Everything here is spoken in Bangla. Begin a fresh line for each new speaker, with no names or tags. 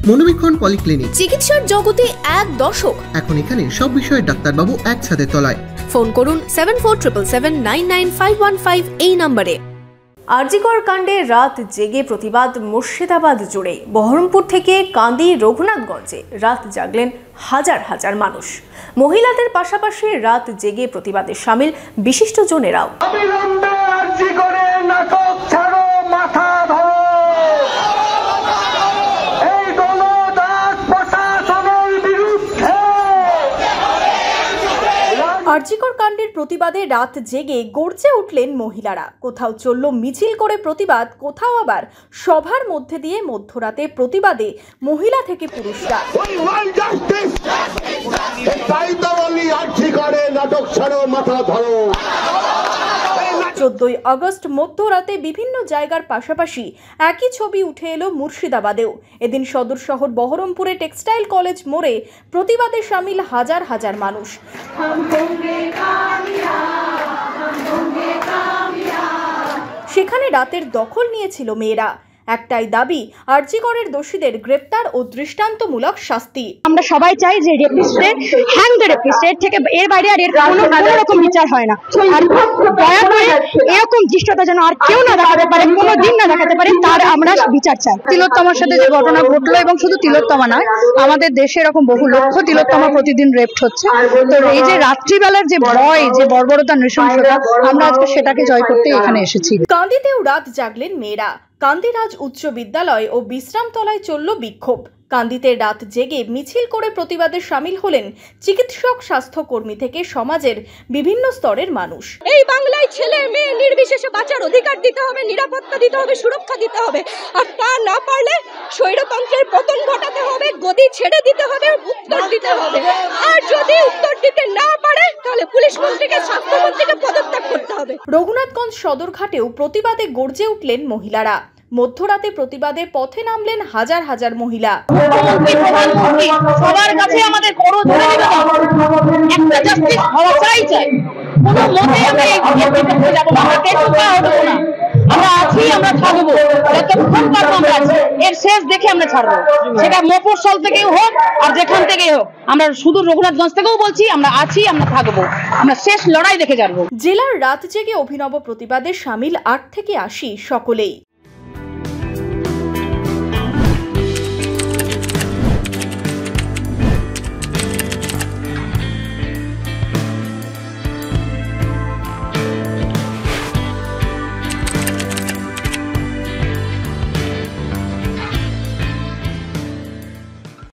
মনোবীক্ষণ পলিক্লিনিক,
চিকিৎসার জগতে এক দশক।
এখন এখানে সব বিষয়ে ডাক্তারবাবু এক ছাদের তলায়।
ফোন করুন 7477799515 এই নম্বরে। আরজিকর কাণ্ডে রাত জেগে প্রতিবাদ মুর্শিদাবাদ জুড়ে। বহরমপুর থেকে কান্দি রঘুনাথগঞ্জে রাত জাগলেন হাজার হাজার মানুষ। মহিলাদের পাশাপাশি রাত জেগে প্রতিবাদে সামিল বিশিষ্টজনেরাও। আরজিকর কাণ্ডের প্রতিবাদে রাত জেগে গর্জে উঠলেন মহিলারা। কোথাও চলল মিছিল করে প্রতিবাদ, কোথাও আবার সভার মধ্যে দিয়ে মধ্যরাতে প্রতিবাদে মহিলা থেকে পুরুষরা। 14ই আগস্ট মধ্যরাতে বিভিন্ন জায়গার পাশাপাশি একই ছবি উঠে এলো মুর্শিদাবাদেও। এদিন সদর শহর বহরমপুরে টেক্সটাইল কলেজ মোড়ে প্রতিবাদে সামিল হাজার হাজার মানুষ। সেখানে রাতের দখল নিয়েছিল মেয়েরা। একটাই দাবি, আরজিকরের দোষীদের গ্রেপ্তার ও দৃষ্টান্তমূলক শাস্তি।
আমরা সবাই চাই যে রেপিস্টের হ্যাং দ্য রেপিস্টের থেকে এর বাইরে আর এর কোনো রকম বিচার হয় না। আর দয়া করে এরকম দৃষ্টতা যেন আর কেউ না দেখাতে পারে, কোনো দিন না দেখাতে পারে, তার আমরা বিচার চাই।
তিলোত্তমার সাথে যে ঘটনা ঘটলো, এবং শুধু তিলোত্তমা নয়, আমাদের দেশে এরকম বহু লক্ষ তিলোত্তমা প্রতিদিন রেপ্ট হচ্ছে। তো এই যে রাত্রিবেলার যে ভয়, যে বর্বরতা, নৃশংসতা, আমরা আজকে সেটাকে জয় করতে এখানে এসেছি।
কান্দিতেও রাত জাগলেন মেয়েরা। কান্দিরাজ উচ্চ বিদ্যালয় ও বিশ্রামতলায় চলল বিক্ষোভ। কান্দিতে রাত জেগে মিছিল করে প্রতিবাদে সামিল হলেন চিকিৎসক, স্বাস্থ্যকর্মী থেকে সমাজের বিভিন্ন স্তরের মানুষ।
এই বাংলায় ছেলে মেয়ে নির্বিশেষে বাঁচার অধিকার দিতে হবে, নিরাপত্তা দিতে হবে, সুরক্ষা দিতে হবে। আর তা না পারলে স্বৈরতন্ত্রের পতন ঘটাতে হবে, গদি ছেড়ে দিতে হবে, উত্তর দিতে হবে। আর যদি উত্তর দিতে না পারে তাহলে পুলিশ মন্ত্রীকে, স্বাস্থ্যমন্ত্রীকে পদত্যাগ করতে হবে।
রঘুনাথগঞ্জ সদরঘাটেও প্রতিবাদে গর্জে উঠলেন মহিলারা। মধ্যরাতে প্রতিবাদে পথে নামলেন হাজার হাজার মহিলা।
সবার কাছে আমাদের করো ধরে নিতে হবে, একটা জাস্টিস হওয়া চাই। কোনো মতে আমরা এই বিজেপিতে হয়ে যাবো, আমরা কেটুকা হবো না। আমরা আছি, আমরা থাকবো, যতক্ষণ পারবো আমরা আছি। এর শেষ দেখে আমরা ছাড়বো, সেটা মফস্বল থেকেই হোক আর যেখান থেকেই হোক। আমরা শুধু রঘুনাথগঞ্জ থেকেও বলছি, আমরা আছি, আমরা থাকবো, আমরা শেষ লড়াই দেখে যাবো।
জেলার রাত জেগে অভিনব প্রতিবাদে সামিল 8 থেকে 80 সকলেই।